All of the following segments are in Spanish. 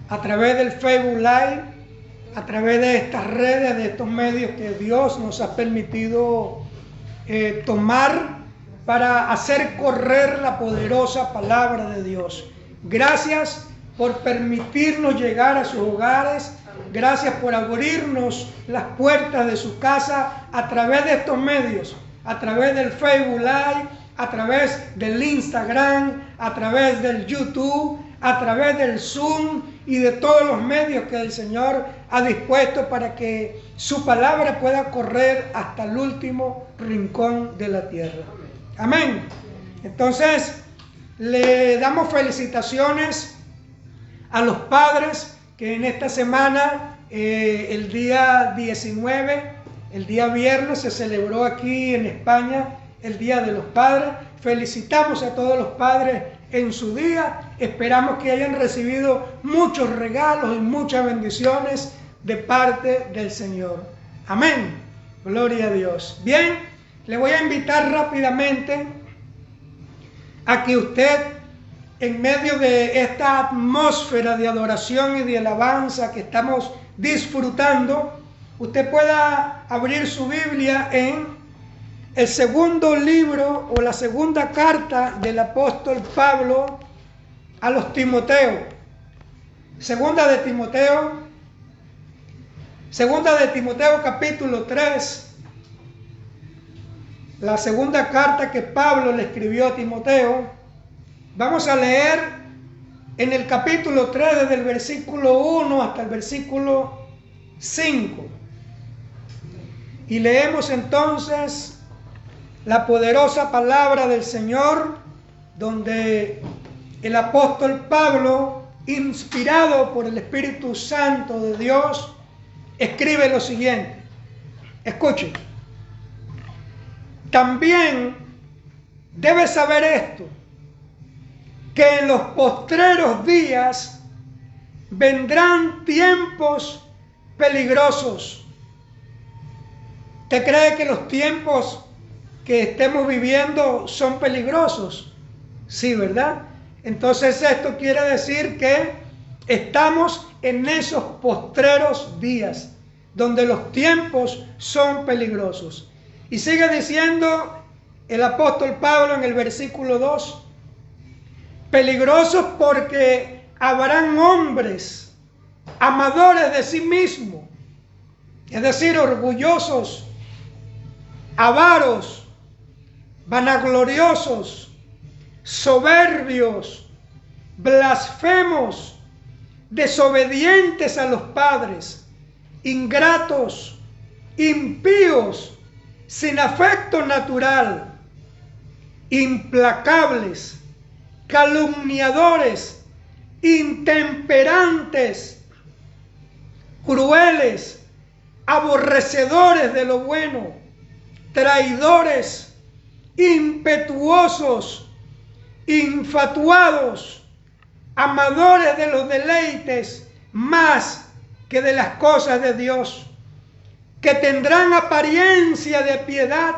a través del Facebook Live, a través de estas redes, de estos medios que Dios nos ha permitido tomar para hacer correr la poderosa palabra de Dios. Gracias por permitirnos llegar a sus hogares. Gracias por abrirnos las puertas de su casa a través de estos medios, a través del Facebook Live, a través del Instagram, a través del YouTube, a través del Zoom y de todos los medios que el Señor ha dispuesto para que su palabra pueda correr hasta el último rincón de la tierra. Amén. Entonces, le damos felicitaciones a los padres que en esta semana, el día 19, el día viernes, se celebró aquí en España el Día de los Padres. Felicitamos a todos los padres en su día. Esperamos que hayan recibido muchos regalos y muchas bendiciones de parte del Señor. Amén. Gloria a Dios. Bien, le voy a invitar rápidamente a que usted, en medio de esta atmósfera de adoración y de alabanza que estamos disfrutando, usted pueda abrir su Biblia en el segundo libro o la segunda carta del apóstol Pablo a los Timoteos. Segunda de Timoteo capítulo 3. La segunda carta que Pablo le escribió a Timoteo. Vamos a leer en el capítulo 3 desde el versículo 1 hasta el versículo 5. Y leemos entonces la poderosa palabra del Señor, donde el apóstol Pablo, inspirado por el Espíritu Santo de Dios, escribe lo siguiente. Escuchen. También debes saber esto, que en los postreros días vendrán tiempos peligrosos. ¿Usted cree que los tiempos que estemos viviendo son peligrosos? Sí, ¿verdad? Entonces esto quiere decir que estamos en esos postreros días donde los tiempos son peligrosos. Y sigue diciendo el apóstol Pablo en el versículo 2, peligrosos porque habrán hombres amadores de sí mismos, es decir, orgullosos, avaros, vanagloriosos, soberbios, blasfemos, desobedientes a los padres, ingratos, impíos, sin afecto natural, implacables, calumniadores, intemperantes, crueles, aborrecedores de lo bueno, traidores, impetuosos, infatuados, amadores de los deleites más que de las cosas de Dios, que tendrán apariencia de piedad,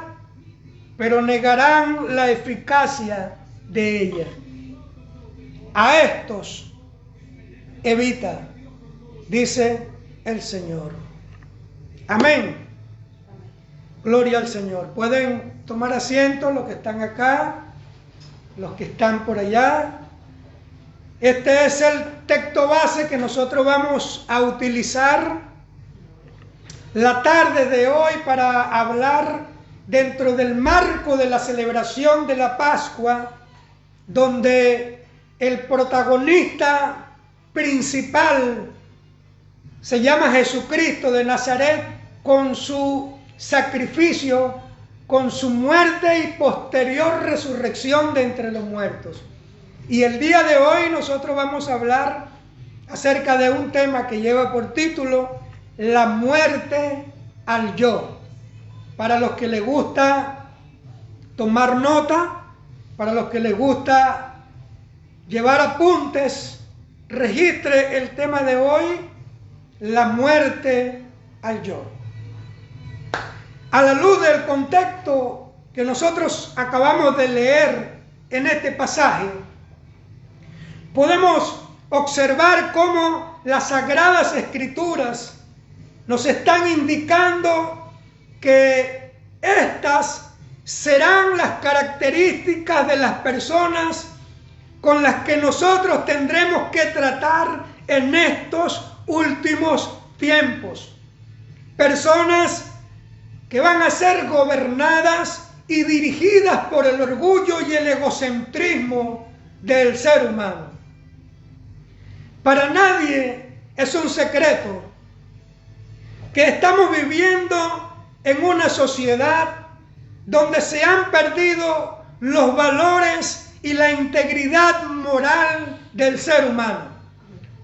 pero negarán la eficacia de ella. A estos evita, dice el Señor. Amén. Gloria al Señor. Pueden tomar asiento los que están acá, los que están por allá. Este es el texto base que nosotros vamos a utilizar la tarde de hoy para hablar dentro del marco de la celebración de la Pascua, donde el protagonista principal se llama Jesucristo de Nazaret, con su sacrificio, con su muerte y posterior resurrección de entre los muertos. Y el día de hoy nosotros vamos a hablar acerca de un tema que lleva por título la muerte al yo. Para los que les gusta tomar nota, para los que les gusta llevar apuntes, registre el tema de hoy, la muerte al yo. A la luz del contexto que nosotros acabamos de leer en este pasaje, podemos observar cómo las Sagradas Escrituras nos están indicando que estas serán las características de las personas con las que nosotros tendremos que tratar en estos últimos tiempos. Personas que van a ser gobernadas y dirigidas por el orgullo y el egocentrismo del ser humano. Para nadie es un secreto que estamos viviendo en una sociedad donde se han perdido los valores y la integridad moral del ser humano.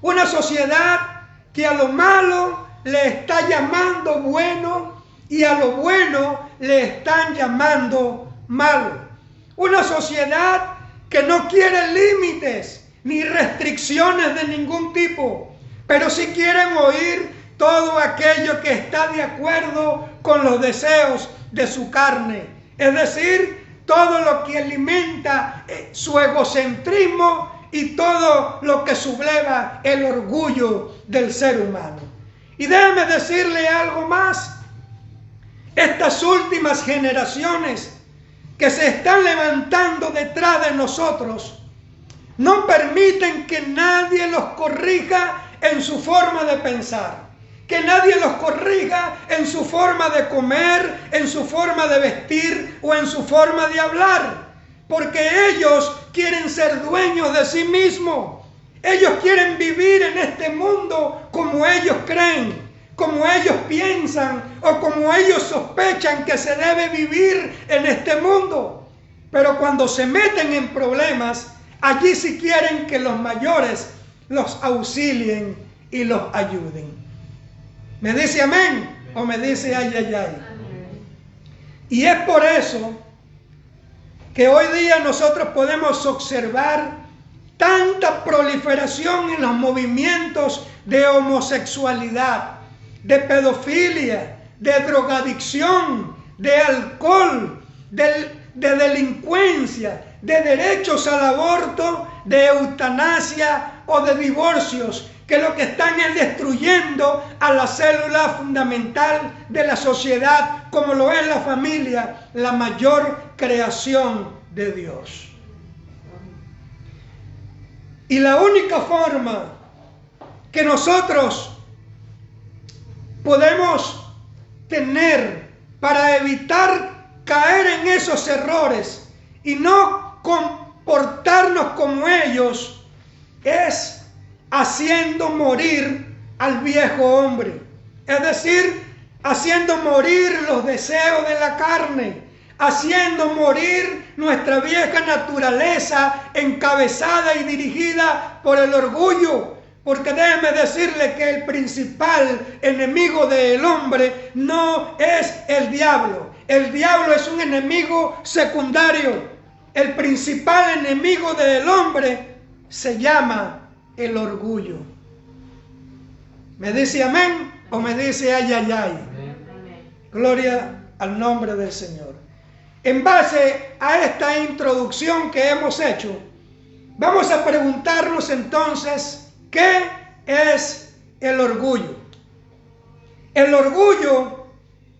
Una sociedad que a lo malo le está llamando bueno y a lo bueno le están llamando malo. Una sociedad que no quiere límites ni restricciones de ningún tipo, pero sí quieren oír todo aquello que está de acuerdo con los deseos de su carne. Es decir, todo lo que alimenta su egocentrismo y todo lo que subleva el orgullo del ser humano. Y déjeme decirle algo más. Estas últimas generaciones que se están levantando detrás de nosotros no permiten que nadie los corrija en su forma de pensar, que nadie los corrija en su forma de comer, en su forma de vestir o en su forma de hablar, porque ellos quieren ser dueños de sí mismos. Ellos quieren vivir en este mundo como ellos creen, como ellos piensan o como ellos sospechan que se debe vivir en este mundo. Pero cuando se meten en problemas, allí sí quieren que los mayores los auxilien y los ayuden. ¿Me dice amén? ¿O me dice ay, ay, ay? Y es por eso que hoy día nosotros podemos observar tanta proliferación en los movimientos de homosexualidad, de pedofilia, de drogadicción, de alcohol, de delincuencia, de derechos al aborto, de eutanasia o de divorcios, que lo que están es destruyendo a la célula fundamental de la sociedad, como lo es la familia, la mayor creación de Dios. Y la única forma que nosotros podemos tener para evitar caer en esos errores y no comportarnos como ellos es haciendo morir al viejo hombre, es decir, haciendo morir los deseos de la carne, haciendo morir nuestra vieja naturaleza encabezada y dirigida por el orgullo. Porque déjeme decirle que el principal enemigo del hombre no es el diablo. El diablo es un enemigo secundario. El principal enemigo del hombre se llama el orgullo. ¿Me dice amén o me dice ay, ay, ay? Amén. Gloria al nombre del Señor. En base a esta introducción que hemos hecho, vamos a preguntarnos entonces, ¿qué es el orgullo? El orgullo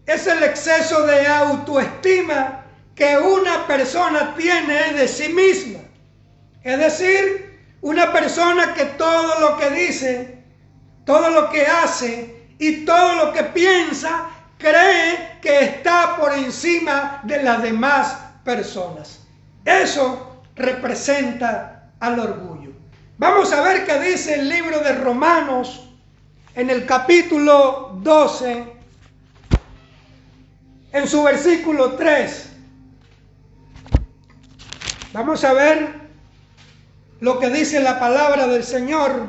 es el exceso de autoestima que una persona tiene de sí misma. Es decir, una persona que todo lo que dice, todo lo que hace y todo lo que piensa cree que está por encima de las demás personas. Eso representa al orgullo. Vamos a ver qué dice el libro de Romanos en el capítulo 12, en su versículo 3. Vamos a ver lo que dice la palabra del Señor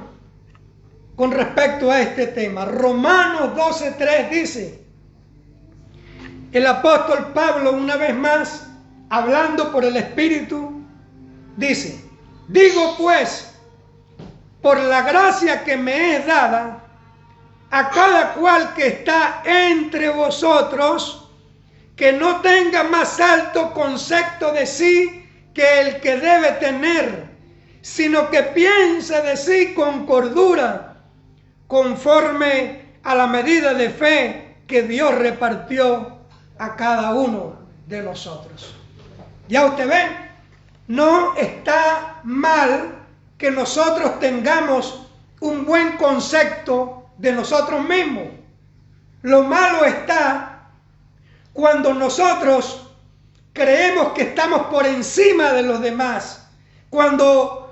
con respecto a este tema. Romanos 12:3 dice, el apóstol Pablo, una vez más, hablando por el Espíritu, dice, digo pues, por la gracia que me es dada, a cada cual que está entre vosotros, que no tenga más alto concepto de sí que el que debe tener, sino que piense de sí con cordura, conforme a la medida de fe que Dios repartió a cada uno de nosotros. Ya usted ve, no está mal que nosotros tengamos un buen concepto de nosotros mismos. Lo malo está cuando nosotros creemos que estamos por encima de los demás. Cuando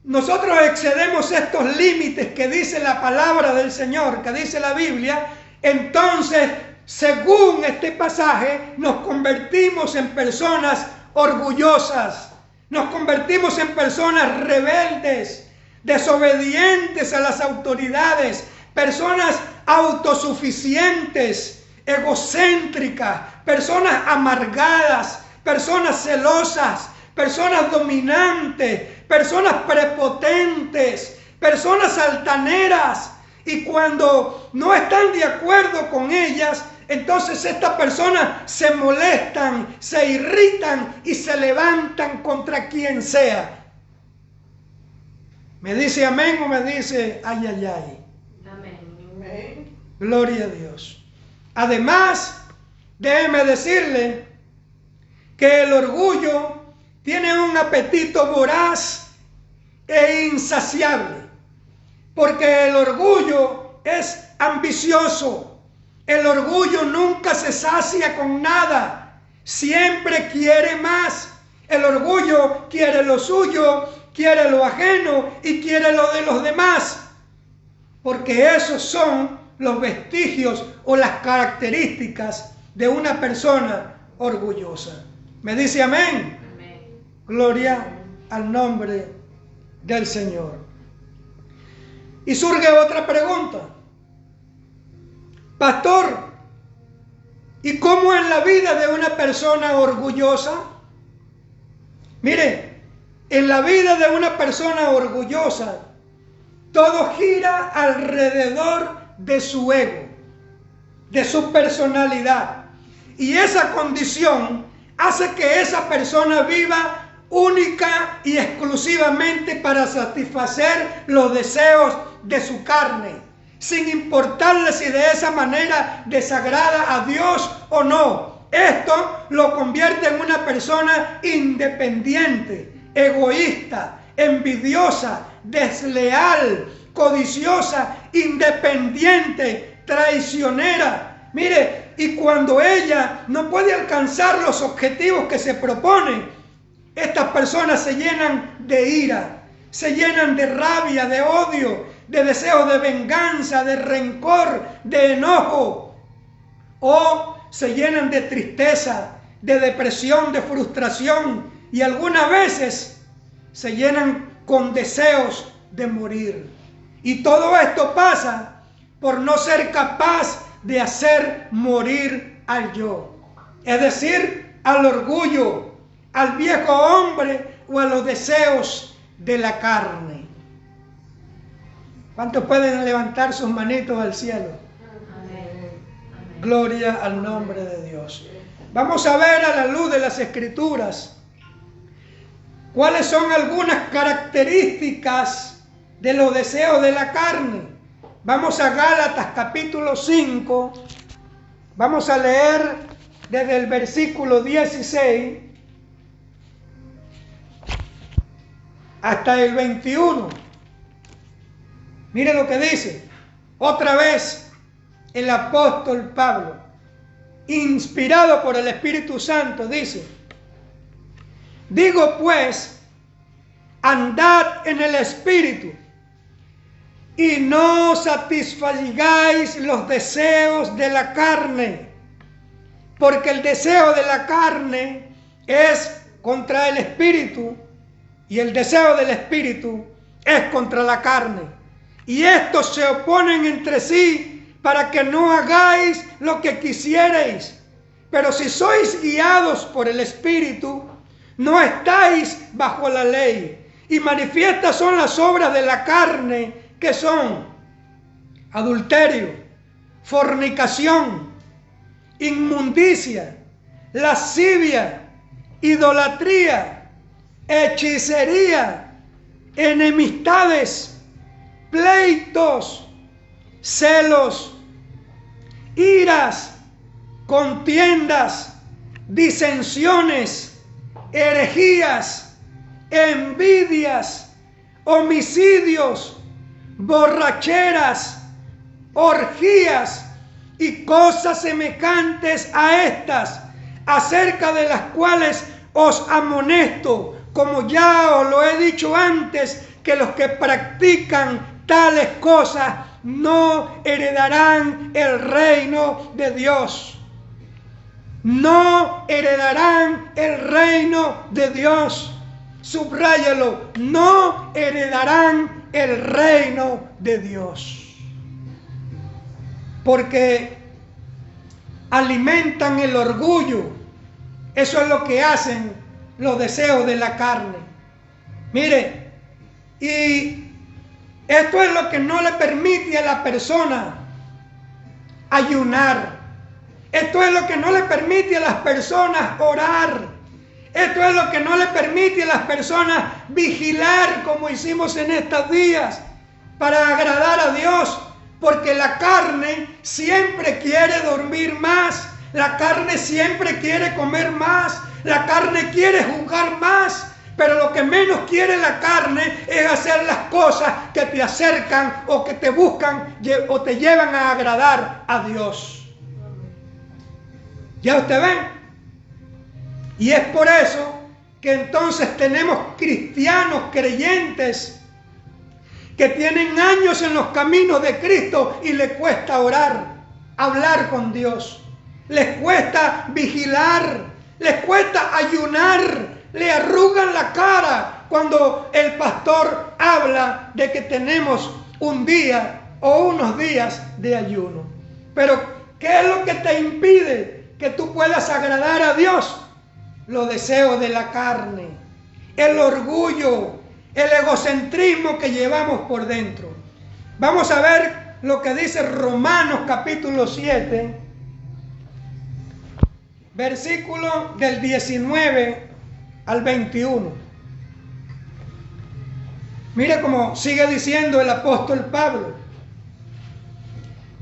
nosotros excedemos estos límites que dice la palabra del Señor, que dice la Biblia, entonces, según este pasaje, nos convertimos en personas orgullosas, nos convertimos en personas rebeldes, desobedientes a las autoridades, personas autosuficientes, egocéntricas, personas amargadas, personas celosas, personas dominantes, personas prepotentes, personas altaneras. Y cuando no están de acuerdo con ellas, entonces estas personas se molestan, se irritan y se levantan contra quien sea. ¿Me dice amén o me dice ay, ay, ay? Amén. Gloria a Dios. Además, déjeme decirle que el orgullo tiene un apetito voraz e insaciable, porque el orgullo es ambicioso. El orgullo nunca se sacia con nada, siempre quiere más. El orgullo quiere lo suyo, quiere lo ajeno y quiere lo de los demás, porque esos son los vestigios o las características de una persona orgullosa. ¿Me dice amén? Amén. Gloria al nombre del Señor. Y surge otra pregunta. Pastor, ¿y cómo es la vida de una persona orgullosa? Mire, en la vida de una persona orgullosa, todo gira alrededor de su ego, de su personalidad. Y esa condición hace que esa persona viva única y exclusivamente para satisfacer los deseos de su carne, sin importarle si de esa manera desagrada a Dios o no. Esto lo convierte en una persona independiente, egoísta, envidiosa, desleal, codiciosa, independiente, traicionera. Mire, y cuando ella no puede alcanzar los objetivos que se propone, estas personas se llenan de ira, se llenan de rabia, de odio, de deseo de venganza, de rencor, de enojo, o se llenan de tristeza, de depresión, de frustración, y algunas veces se llenan con deseos de morir. Y todo esto pasa por no ser capaz de hacer morir al yo, es decir, al orgullo, al viejo hombre o a los deseos de la carne. ¿Cuántos pueden levantar sus manitos al cielo? Amén. Gloria al nombre de Dios. Vamos a ver a la luz de las Escrituras cuáles son algunas características de los deseos de la carne. Vamos a Gálatas capítulo 5. Vamos a leer desde el versículo 16 hasta el 21. Mire lo que dice. Otra vez el apóstol Pablo, inspirado por el Espíritu Santo, dice: digo pues, andad en el Espíritu, y no satisfagáis los deseos de la carne, porque el deseo de la carne es contra el Espíritu, y el deseo del Espíritu es contra la carne. Y estos se oponen entre sí para que no hagáis lo que quisierais. Pero si sois guiados por el Espíritu, no estáis bajo la ley. Y manifiestas son las obras de la carne, que son adulterio, fornicación, inmundicia, lascivia, idolatría, hechicería, enemistades, pleitos, celos, iras, contiendas, disensiones, herejías, envidias, homicidios, borracheras, orgías y cosas semejantes a estas, acerca de las cuales os amonesto, como ya os lo he dicho antes, que los que practican tales cosas no heredarán el reino de Dios. No heredarán el reino de Dios. Subráyalo, no heredarán el reino de Dios. Porque alimentan el orgullo. Eso es lo que hacen los deseos de la carne. Mire, y esto es lo que no le permite a la persona ayunar. Esto es lo que no le permite a las personas orar. Esto es lo que no le permite a las personas vigilar, como hicimos en estos días, para agradar a Dios. Porque la carne siempre quiere dormir más. La carne siempre quiere comer más. La carne quiere jugar más. Pero lo que menos quiere la carne es hacer las cosas que te acercan o que te buscan o te llevan a agradar a Dios. ¿Ya usted ve? Y es por eso que entonces tenemos cristianos creyentes que tienen años en los caminos de Cristo y les cuesta orar, hablar con Dios. Les cuesta vigilar, les cuesta ayunar, le arrugan la cara cuando el pastor habla de que tenemos un día o unos días de ayuno. Pero, ¿qué es lo que te impide que tú puedas agradar a Dios? Los deseos de la carne, el orgullo, el egocentrismo que llevamos por dentro. Vamos a ver lo que dice Romanos capítulo 7, versículo del 19 al 21. Mire cómo sigue diciendo el apóstol Pablo.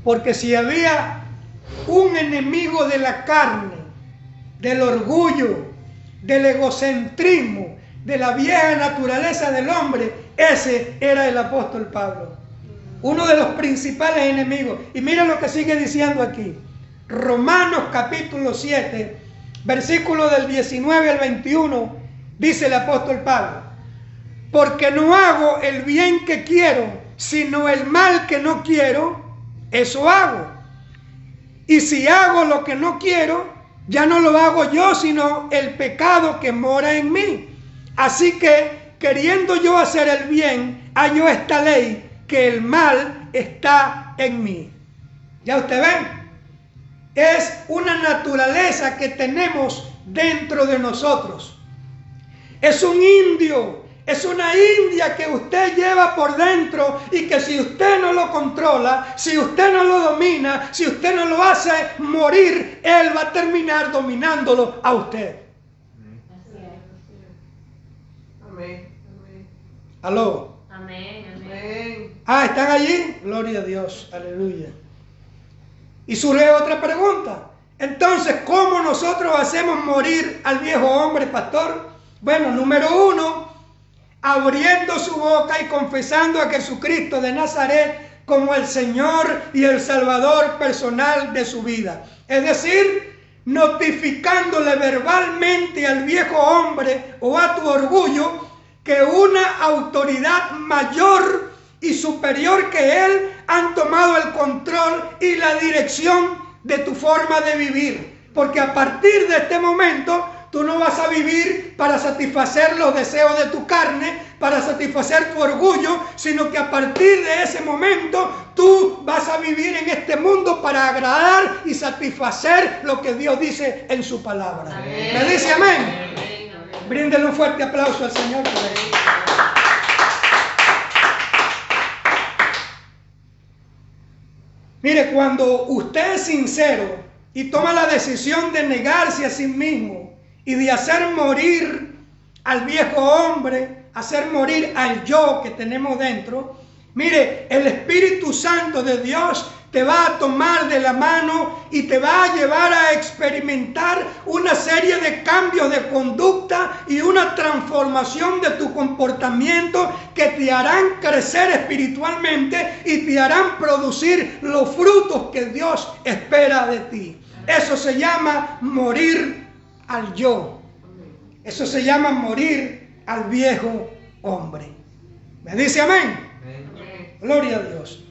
Porque si había un enemigo de la carne, del orgullo, del egocentrismo, de la vieja naturaleza del hombre, ese era el apóstol Pablo. Uno de los principales enemigos. Y mira lo que sigue diciendo aquí. Romanos capítulo 7, versículo del 19 al 21, dice el apóstol Pablo: porque no hago el bien que quiero, sino el mal que no quiero, eso hago. Y si hago lo que no quiero, ya no lo hago yo, sino el pecado que mora en mí. Así que, queriendo yo hacer el bien, hallo esta ley, que el mal está en mí. ¿Ya usted ve? Es una naturaleza que tenemos dentro de nosotros. Es un indio, es una india que usted lleva por dentro y que si usted no lo controla, si usted no lo domina, si usted no lo hace morir, él va a terminar dominándolo a usted. Amén. ¿Aló? Amén, Amén. Ah, ¿están allí? Gloria a Dios, aleluya. Y surge otra pregunta. Entonces, ¿cómo nosotros hacemos morir al viejo hombre, pastor? Bueno, número uno, abriendo su boca y confesando a Jesucristo de Nazaret como el Señor y el Salvador personal de su vida. Es decir, notificándole verbalmente al viejo hombre o a tu orgullo que una autoridad mayor y superior que él han tomado el control y la dirección de tu forma de vivir. Porque a partir de este momento tú no vas a vivir para satisfacer los deseos de tu carne, para satisfacer tu orgullo, sino que a partir de ese momento tú vas a vivir en este mundo para agradar y satisfacer lo que Dios dice en su palabra. Amén. ¿Me dice amén? Amén, amén. Bríndele un fuerte aplauso al Señor por eso. Mire, cuando usted es sincero y toma la decisión de negarse a sí mismo y de hacer morir al viejo hombre hacer morir al yo que tenemos dentro, mire, el Espíritu Santo de Dios te va a tomar de la mano y te va a llevar a experimentar una serie de cambios de conducta y una transformación de tu comportamiento que te harán crecer espiritualmente y te harán producir los frutos que Dios espera de ti. Eso se llama morir al yo. Eso se llama morir al viejo hombre. ¿Me dice amén? Gloria a Dios.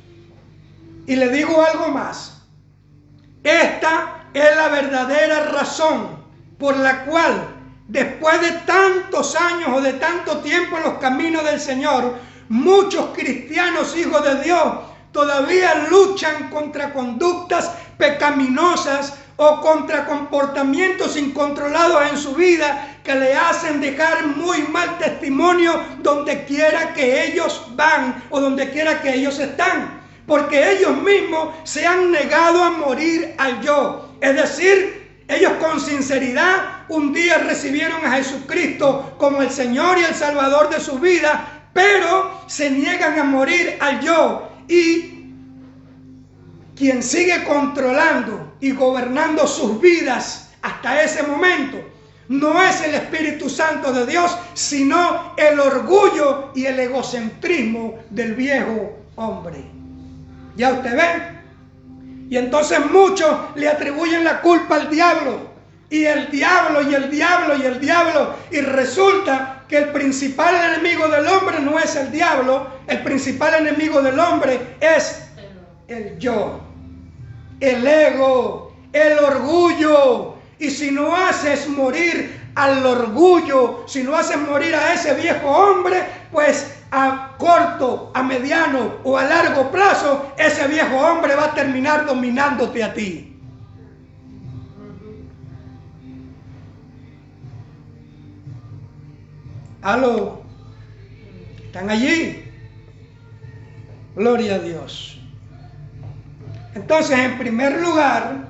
Y le digo algo más. Esta es la verdadera razón por la cual, después de tantos años o de tanto tiempo en los caminos del Señor, muchos cristianos, hijos de Dios, todavía luchan contra conductas pecaminosas o contra comportamientos incontrolados en su vida que le hacen dejar muy mal testimonio donde quiera que ellos van o donde quiera que ellos están. Porque ellos mismos se han negado a morir al yo. Es decir, ellos con sinceridad un día recibieron a Jesucristo como el Señor y el Salvador de su vida, pero se niegan a morir al yo. Y quien sigue controlando y gobernando sus vidas hasta ese momento no es el Espíritu Santo de Dios, sino el orgullo y el egocentrismo del viejo hombre. ¿Ya usted ve? Y entonces muchos le atribuyen la culpa al diablo. Y el diablo, y el diablo, y el diablo. Y resulta que el principal enemigo del hombre no es el diablo. El principal enemigo del hombre es el yo, el ego, el orgullo. Y si no haces morir al orgullo, si no haces morir a ese viejo hombre, pues a corto, a mediano o a largo plazo, ese viejo hombre va a terminar dominándote a ti. ¿Aló? ¿Están allí? Gloria a Dios. Entonces, en primer lugar,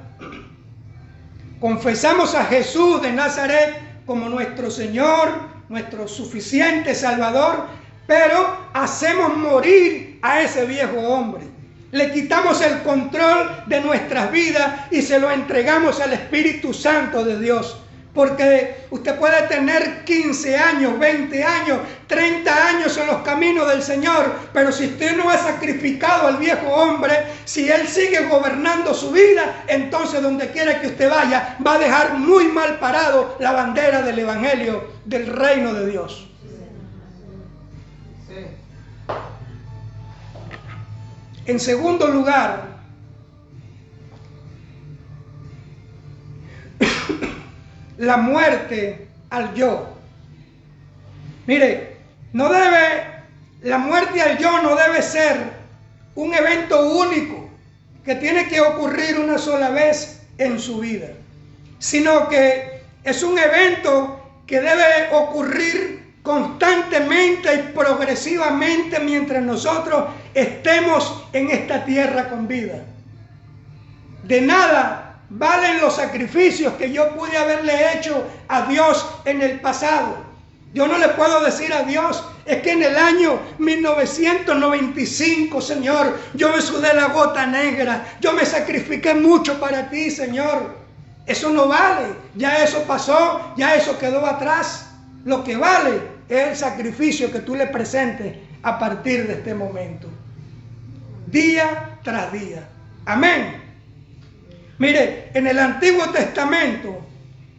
confesamos a Jesús de Nazaret como nuestro Señor, nuestro suficiente Salvador, pero hacemos morir a ese viejo hombre. Le quitamos el control de nuestras vidas y se lo entregamos al Espíritu Santo de Dios. Porque usted puede tener 15 años, 20 años, 30 años en los caminos del Señor, pero si usted no ha sacrificado al viejo hombre, si él sigue gobernando su vida, entonces donde quiera que usted vaya, va a dejar muy mal parado la bandera del Evangelio, del reino de Dios. En segundo lugar, la muerte al yo. Mire, la muerte al yo no debe ser un evento único que tiene que ocurrir una sola vez en su vida, sino que es un evento que debe ocurrir constantemente y progresivamente mientras nosotros estemos en esta tierra con vida. De nada valen los sacrificios que yo pude haberle hecho a Dios en el pasado. Yo no le puedo decir a Dios, es que en el año 1995, Señor, yo me sudé la gota negra, yo me sacrifiqué mucho para ti, Señor. Eso no vale, ya eso pasó, ya eso quedó atrás. Lo que vale es el sacrificio que tú le presentes a partir de este momento, día tras día. Amén. Mire, en el Antiguo Testamento,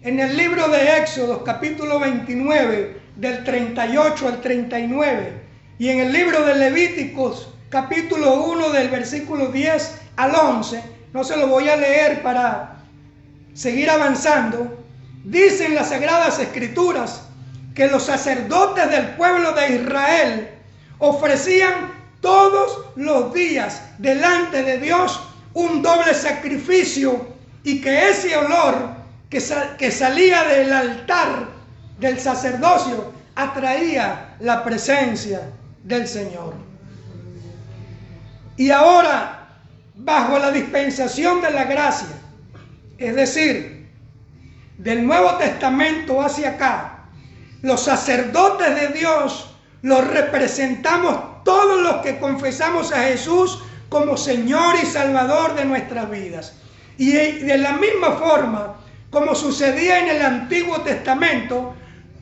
en el libro de Éxodo, capítulo 29, del 38 al 39, y en el libro de Levíticos, capítulo 1, del versículo 10 al 11, no se lo voy a leer para seguir avanzando, dicen las Sagradas Escrituras que los sacerdotes del pueblo de Israel ofrecían todos los días delante de Dios un doble sacrificio y que ese olor que salía del altar del sacerdocio atraía la presencia del Señor. Y ahora, bajo la dispensación de la gracia, es decir, del Nuevo Testamento hacia acá, los sacerdotes de Dios lo representamos todos los que confesamos a Jesús como Señor y Salvador de nuestras vidas. Y de la misma forma como sucedía en el Antiguo Testamento,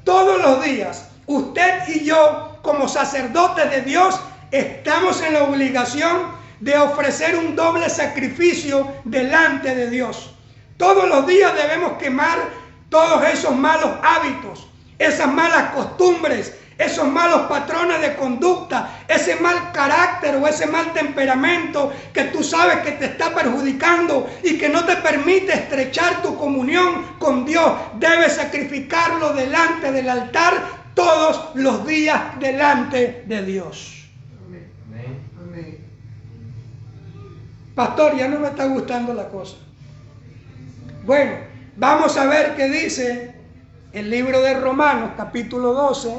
todos los días, usted y yo, como sacerdotes de Dios, estamos en la obligación de ofrecer un doble sacrificio delante de Dios. Todos los días debemos quemar todos esos malos hábitos, esas malas costumbres, esos malos patrones de conducta, ese mal carácter o ese mal temperamento que tú sabes que te está perjudicando y que no te permite estrechar tu comunión con Dios. Debes sacrificarlo delante del altar todos los días delante de Dios. Amén. Amén. Pastor, ya no me está gustando la cosa. Bueno, vamos a ver qué dice el libro de Romanos, capítulo 12.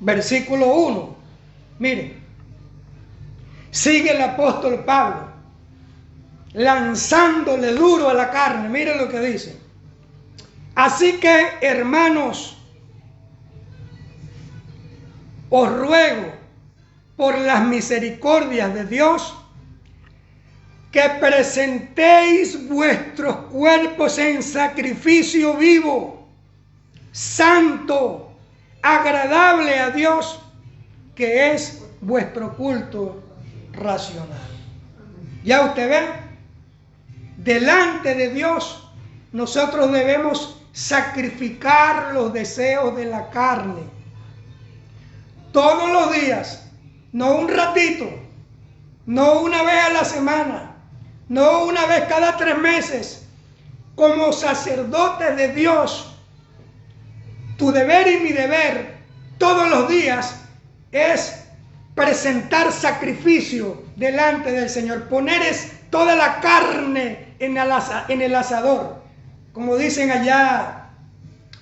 Versículo 1. Miren, sigue el apóstol Pablo lanzándole duro a la carne. Miren lo que dice. Así que, hermanos, os ruego por las misericordias de Dios que presentéis vuestros cuerpos en sacrificio vivo, santo, agradable a Dios, que es vuestro culto racional. Ya usted ve, delante de Dios nosotros debemos sacrificar los deseos de la carne todos los días, no un ratito, no una vez a la semana, no una vez cada 3 meses. Como sacerdotes de Dios, tu deber y mi deber todos los días es presentar sacrificio delante del Señor. Poner toda la carne en el asador, como dicen allá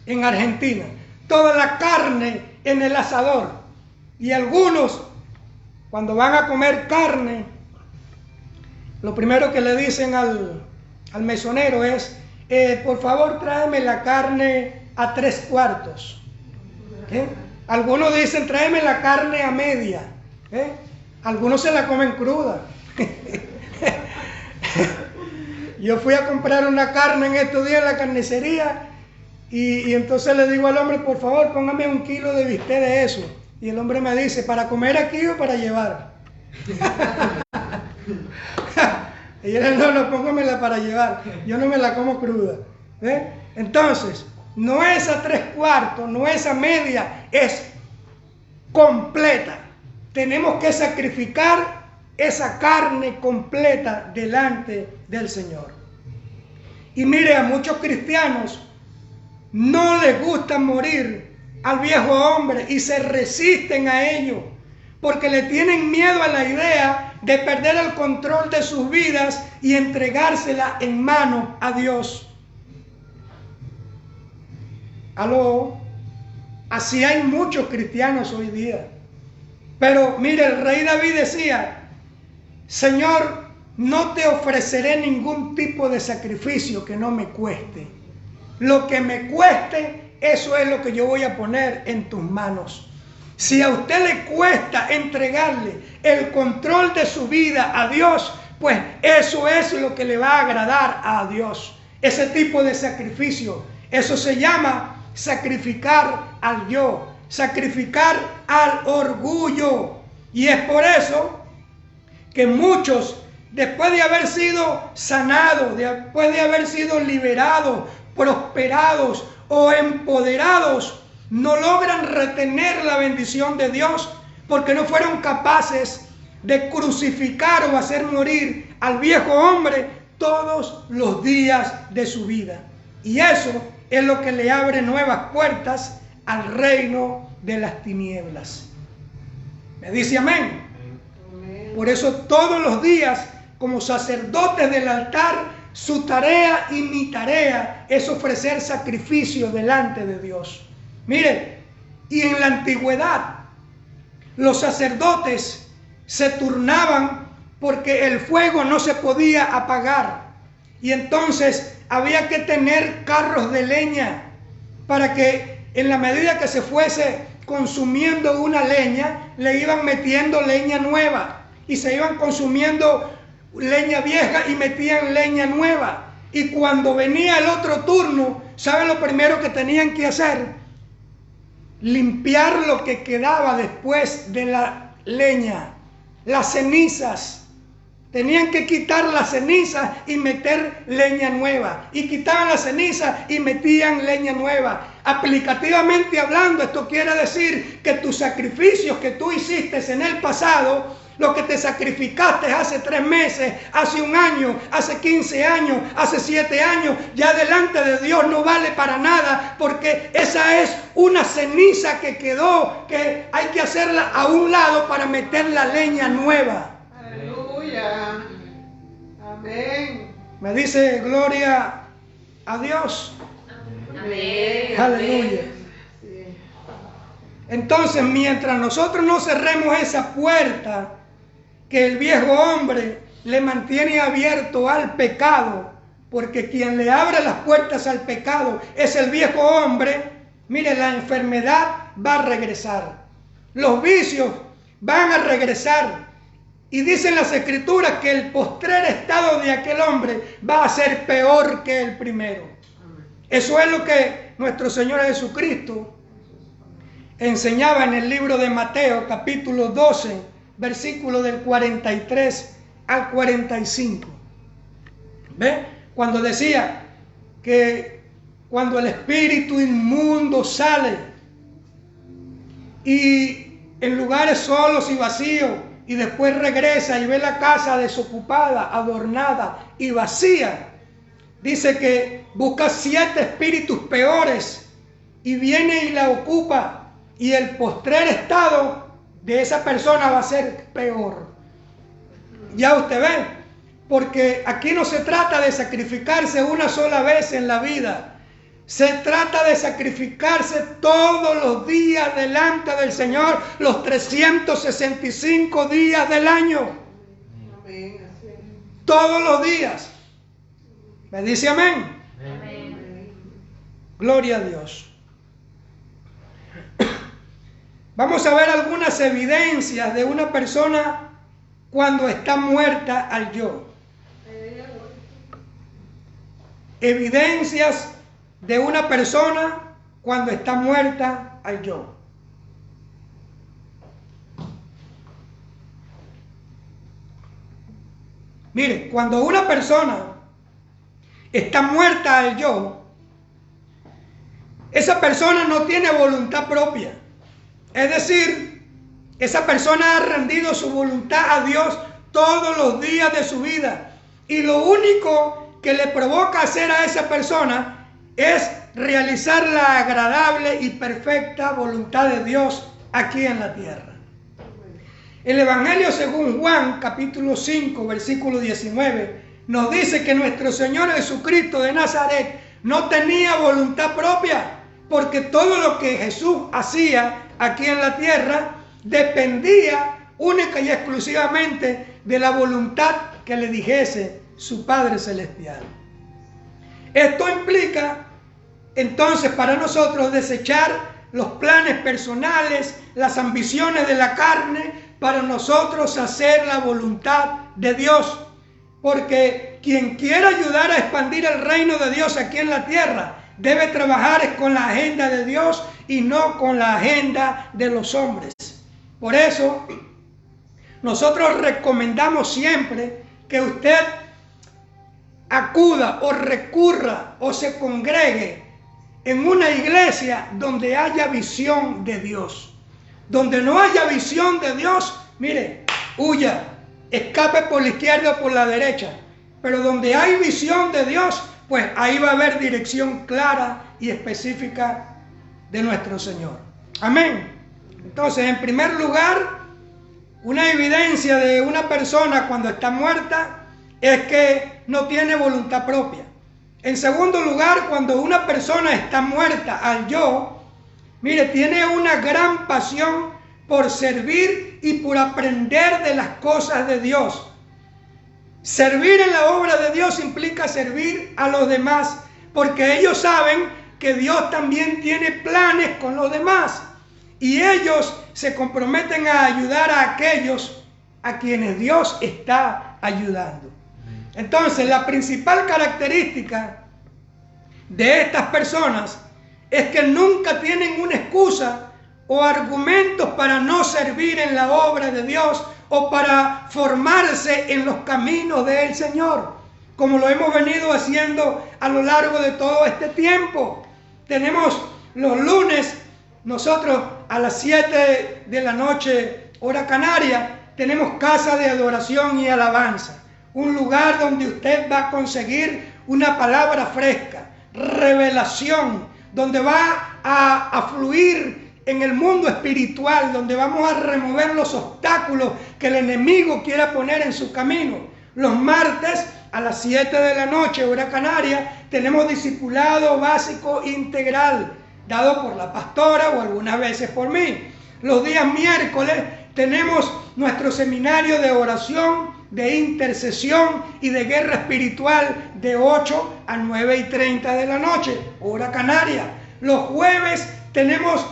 en Argentina. Toda la carne en el asador. Y algunos, cuando van a comer carne, lo primero que le dicen al mesonero es, por favor tráeme la carne a 3/4. Algunos dicen, tráeme la carne a media. Algunos se la comen cruda. Yo fui a comprar una carne en estos días en la carnicería y entonces le digo al hombre, por favor, póngame 1 kilo de bistec de eso. Y el hombre me dice, ¿para comer aquí o para llevar? Y yo le digo, no, póngamela para llevar. Yo no me la como cruda. Entonces, no es a 3/4, no es a media, es completa. Tenemos que sacrificar esa carne completa delante del Señor. Y mire, a muchos cristianos no les gusta morir al viejo hombre y se resisten a ello porque le tienen miedo a la idea de perder el control de sus vidas y entregársela en mano a Dios. Aló, así hay muchos cristianos hoy día. Pero mire, el rey David decía, Señor, no te ofreceré ningún tipo de sacrificio que no me cueste. Lo que me cueste, eso es lo que yo voy a poner en tus manos. Si a usted le cuesta entregarle el control de su vida a Dios, pues eso es lo que le va a agradar a Dios. Ese tipo de sacrificio, eso se llama sacrificar al yo, sacrificar al orgullo. Y es por eso que muchos, después de haber sido sanados, después de haber sido liberados, prosperados o empoderados, no logran retener la bendición de Dios porque no fueron capaces de crucificar o hacer morir al viejo hombre todos los días de su vida. Y eso es lo que le abre nuevas puertas al reino de las tinieblas. ¿Me dice amén? Por eso todos los días, como sacerdotes del altar, su tarea y mi tarea es ofrecer sacrificio delante de Dios. Mire, y en la antigüedad los sacerdotes se turnaban porque el fuego no se podía apagar. Y entonces había que tener carros de leña para que en la medida que se fuese consumiendo una leña, le iban metiendo leña nueva y se iban consumiendo leña vieja y metían leña nueva. Y cuando venía el otro turno, ¿saben lo primero que tenían que hacer? Limpiar lo que quedaba después de la leña, las cenizas. Tenían que quitar las cenizas y meter leña nueva. Y quitaban las cenizas y metían leña nueva. Aplicativamente hablando, esto quiere decir que tus sacrificios que tú hiciste en el pasado, lo que te sacrificaste hace 3 meses, hace 1 año, hace 15 años, hace 7 años, ya delante de Dios no vale para nada, porque esa es una ceniza que quedó, que hay que hacerla a un lado para meter la leña nueva. Aleluya. Amén. Me dice gloria a Dios. Amén. Aleluya. Entonces, mientras nosotros no cerremos esa puerta que el viejo hombre le mantiene abierto al pecado, porque quien le abre las puertas al pecado es el viejo hombre, mire, la enfermedad va a regresar, los vicios van a regresar. Y dicen las escrituras que el postrer estado de aquel hombre va a ser peor que el primero. Eso es lo que nuestro Señor Jesucristo enseñaba en el libro de Mateo, capítulo 12, versículo del 43 al 45. ¿Ve? Cuando decía que cuando el espíritu inmundo sale y en lugares solos y vacíos, y después regresa y ve la casa desocupada, adornada y vacía, dice que busca 7 espíritus peores y viene y la ocupa, y el postrer estado de esa persona va a ser peor. Ya usted ve, porque aquí no se trata de sacrificarse una sola vez en la vida. Se trata de sacrificarse todos los días delante del Señor, los 365 días del año. Amén. Todos los días. ¿Me dice amén? Amén. Gloria a Dios. Vamos a ver algunas evidencias de una persona cuando está muerta al yo. Evidencias de una persona cuando está muerta al yo. Mire, cuando una persona está muerta al yo, esa persona no tiene voluntad propia. Es decir, esa persona ha rendido su voluntad a Dios todos los días de su vida. Y lo único que le provoca hacer a esa persona es realizar la agradable y perfecta voluntad de Dios aquí en la tierra. El Evangelio según Juan, capítulo 5, versículo 19, nos dice que nuestro Señor Jesucristo de Nazaret no tenía voluntad propia, porque todo lo que Jesús hacía aquí en la tierra dependía única y exclusivamente de la voluntad que le dijese su Padre Celestial. Esto implica entonces para nosotros desechar los planes personales, las ambiciones de la carne, para nosotros hacer la voluntad de Dios. Porque quien quiera ayudar a expandir el reino de Dios aquí en la tierra debe trabajar con la agenda de Dios y no con la agenda de los hombres. Por eso nosotros recomendamos siempre que usted acuda o recurra o se congregue en una iglesia donde haya visión de Dios. Donde no haya visión de Dios, mire, huya, escape por la izquierda o por la derecha. Pero donde hay visión de Dios, pues ahí va a haber dirección clara y específica de nuestro Señor. Amén. Entonces, en primer lugar, una evidencia de una persona cuando está muerta es que no tiene voluntad propia. En segundo lugar, cuando una persona está muerta al yo, mire, tiene una gran pasión por servir y por aprender de las cosas de Dios. Servir en la obra de Dios implica servir a los demás, porque ellos saben que Dios también tiene planes con los demás y ellos se comprometen a ayudar a aquellos a quienes Dios está ayudando. Entonces, la principal característica de estas personas es que nunca tienen una excusa o argumentos para no servir en la obra de Dios o para formarse en los caminos del Señor, como lo hemos venido haciendo a lo largo de todo este tiempo. Tenemos los lunes, nosotros a las 7 de la noche, hora canaria, tenemos casa de adoración y alabanza, un lugar donde usted va a conseguir una palabra fresca, revelación, donde va a fluir en el mundo espiritual, donde vamos a remover los obstáculos que el enemigo quiera poner en su camino. Los martes a las 7 de la noche, hora canaria, tenemos discipulado básico integral, dado por la pastora o algunas veces por mí. Los días miércoles tenemos nuestro seminario de oración, de intercesión y de guerra espiritual de 8 a 9:30 de la noche, hora canaria. Los jueves tenemos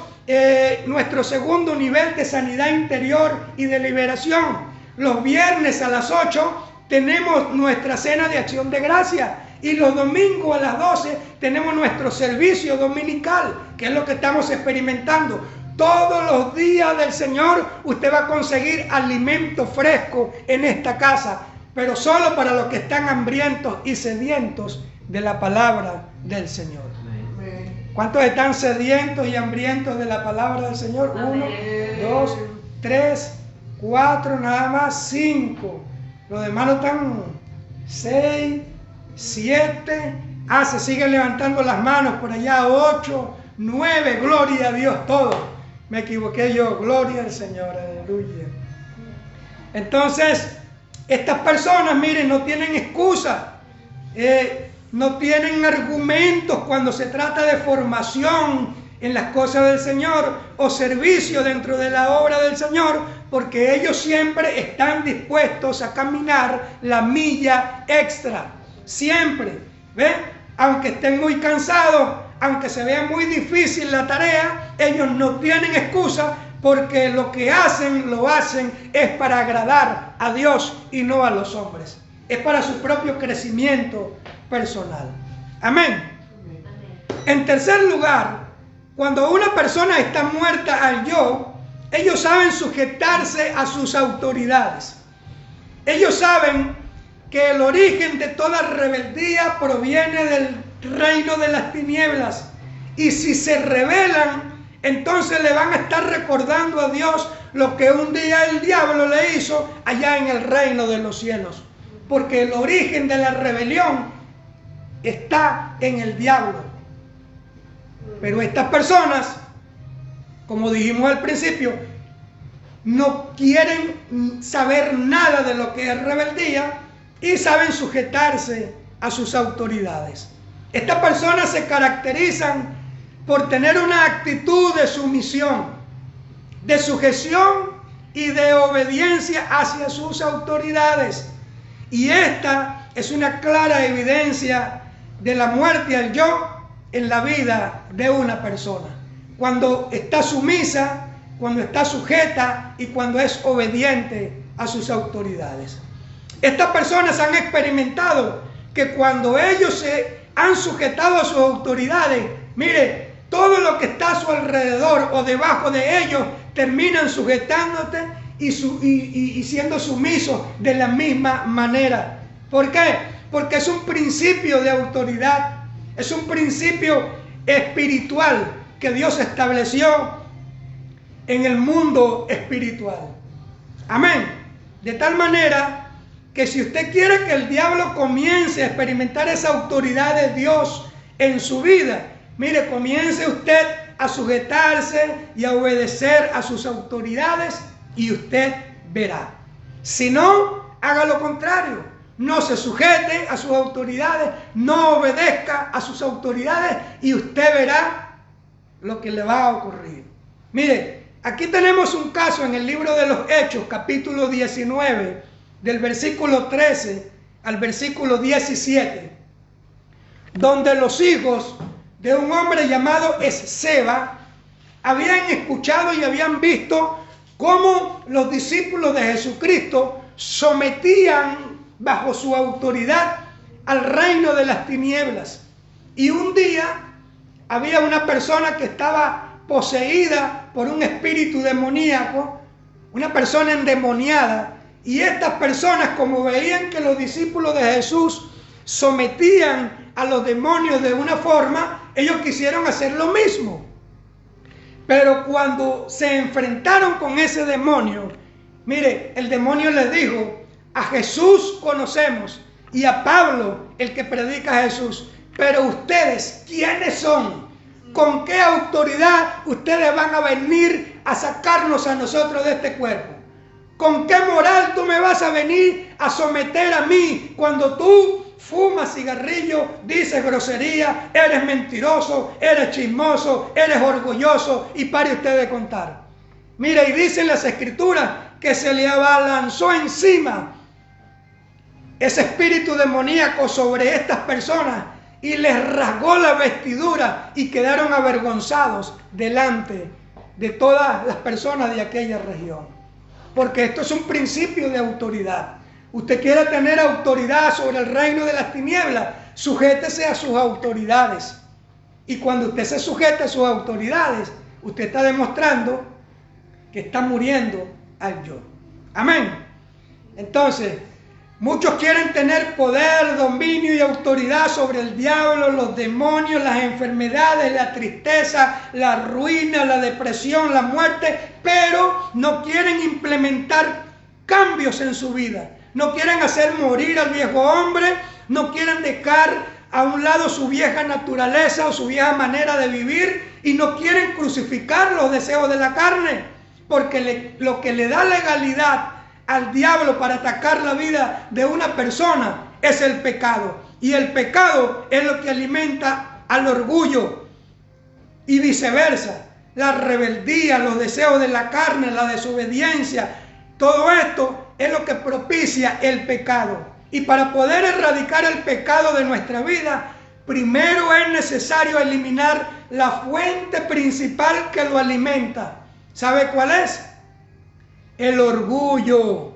nuestro segundo nivel de sanidad interior y de liberación. Los viernes a las 8 tenemos nuestra cena de acción de gracia y los domingos a las 12 tenemos nuestro servicio dominical, que es lo que estamos experimentando. Todos los días del Señor usted va a conseguir alimento fresco en esta casa, pero solo para los que están hambrientos y sedientos de la palabra del Señor. ¿Cuántos están sedientos y hambrientos de la palabra del Señor? 1, 2, 3, 4, nada más, 5. Los demás no están. 6, 7. Se siguen levantando las manos por allá. 8, 9. Gloria a Dios, todo. Me equivoqué yo. Gloria al Señor. Aleluya. Entonces, estas personas, miren, no tienen excusa. No tienen argumentos cuando se trata de formación en las cosas del Señor o servicio dentro de la obra del Señor, porque ellos siempre están dispuestos a caminar la milla extra. Siempre. ¿Ve? Aunque estén muy cansados, aunque se vea muy difícil la tarea, ellos no tienen excusa, porque lo que hacen, lo hacen es para agradar a Dios y no a los hombres. Es para su propio crecimiento personal. Amén. En tercer lugar, cuando una persona está muerta al yo, ellos saben sujetarse a sus autoridades. Ellos saben que el origen de toda rebeldía proviene del reino de las tinieblas, y si se rebelan, entonces le van a estar recordando a Dios lo que un día el diablo le hizo allá en el reino de los cielos, porque el origen de la rebelión está en el diablo. Pero estas personas, como dijimos al principio, no quieren saber nada de lo que es rebeldía y saben sujetarse a sus autoridades. Estas personas se caracterizan por tener una actitud de sumisión, de sujeción y de obediencia hacia sus autoridades. Y esta es una clara evidencia de la muerte al yo en la vida de una persona. Cuando está sumisa, cuando está sujeta y cuando es obediente a sus autoridades. Estas personas han experimentado que cuando ellos se han sujetado a sus autoridades, mire, todo lo que está a su alrededor o debajo de ellos terminan sujetándote y siendo sumisos de la misma manera. ¿Por qué? Porque es un principio de autoridad, es un principio espiritual que Dios estableció en el mundo espiritual. Amén. De tal manera que si usted quiere que el diablo comience a experimentar esa autoridad de Dios en su vida, mire, comience usted a sujetarse y a obedecer a sus autoridades y usted verá. Si no, haga lo contrario. No se sujete a sus autoridades, no obedezca a sus autoridades y usted verá lo que le va a ocurrir. Mire, aquí tenemos un caso en el libro de los Hechos, capítulo 19, del versículo 13 al versículo 17, donde los hijos de un hombre llamado Esceva habían escuchado y habían visto cómo los discípulos de Jesucristo sometían bajo su autoridad al reino de las tinieblas. Y un día había una persona que estaba poseída por un espíritu demoníaco, una persona endemoniada, y estas personas, como veían que los discípulos de Jesús sometían a los demonios de una forma, ellos quisieron hacer lo mismo. Pero cuando se enfrentaron con ese demonio, mire, el demonio les dijo: a Jesús conocemos y a Pablo, el que predica a Jesús, pero ustedes, ¿quiénes son? ¿Con qué autoridad ustedes van a venir a sacarnos a nosotros de este cuerpo? ¿Con qué moral tú me vas a venir a someter a mí cuando tú fumas cigarrillo, dices grosería, eres mentiroso, eres chismoso, eres orgulloso? Y pare usted de contar. Mira, y dicen las escrituras que se le abalanzó encima ese espíritu demoníaco sobre estas personas y les rasgó la vestidura y quedaron avergonzados delante de todas las personas de aquella región. Porque esto es un principio de autoridad. Usted quiere tener autoridad sobre el reino de las tinieblas, sujétese a sus autoridades. Y cuando usted se sujeta a sus autoridades, usted está demostrando que está muriendo al yo. Amén. Entonces, muchos quieren tener poder, dominio y autoridad sobre el diablo, los demonios, las enfermedades, la tristeza, la ruina, la depresión, la muerte, pero no quieren implementar cambios en su vida. No quieren hacer morir al viejo hombre, no quieren dejar a un lado su vieja naturaleza o su vieja manera de vivir y no quieren crucificar los deseos de la carne, porque lo que le da legalidad al diablo para atacar la vida de una persona es el pecado. Y el pecado es lo que alimenta al orgullo y viceversa. La rebeldía, los deseos de la carne, la desobediencia, todo esto es lo que propicia el pecado. Y para poder erradicar el pecado de nuestra vida, primero es necesario eliminar la fuente principal que lo alimenta. ¿Sabe cuál es? El orgullo.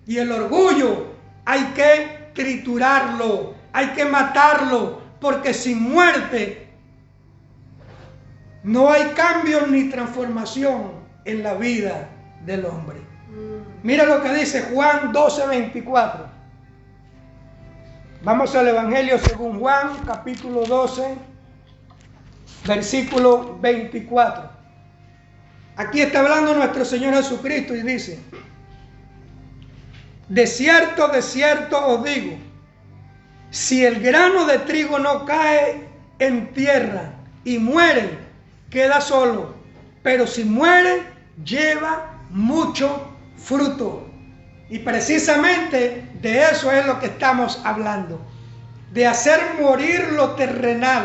Y el orgullo hay que triturarlo, hay que matarlo, porque sin muerte no hay cambio ni transformación en la vida del hombre. Mira lo que dice Juan 12:24. Vamos al Evangelio según Juan, capítulo 12, versículo 24. Aquí está hablando nuestro Señor Jesucristo y dice: de cierto os digo, si el grano de trigo no cae en tierra y muere, queda solo, pero si muere, lleva mucho fruto. Y precisamente de eso es lo que estamos hablando, de hacer morir lo terrenal,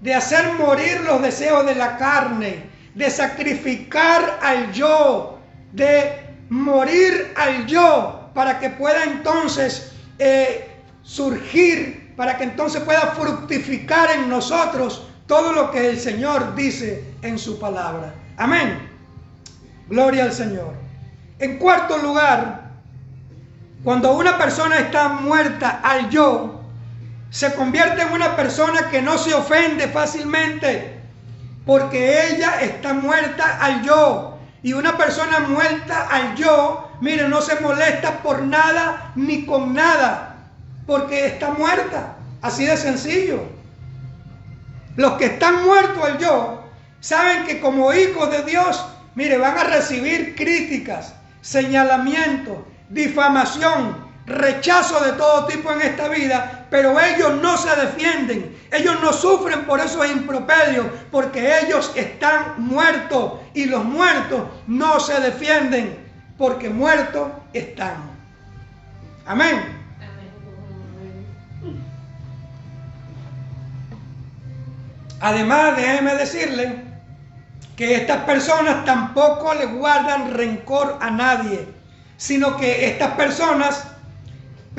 de hacer morir los deseos de la carne, de sacrificar al yo, de morir al yo, para que pueda entonces surgir, para que entonces pueda fructificar en nosotros todo lo que el Señor dice en su palabra. Amén. Gloria al Señor. En cuarto lugar, cuando una persona está muerta al yo, se convierte en una persona que no se ofende fácilmente, porque ella está muerta al yo. Y una persona muerta al yo, mire, no se molesta por nada ni con nada, porque está muerta. Así de sencillo. Los que están muertos al yo, saben que como hijos de Dios, mire, van a recibir críticas, señalamientos, difamación, rechazo de todo tipo en esta vida, pero ellos no se defienden, ellos no sufren por esos improperios, porque ellos están muertos y los muertos no se defienden, porque muertos están. Amén. Además, déjeme decirle que estas personas tampoco le guardan rencor a nadie, sino que estas personas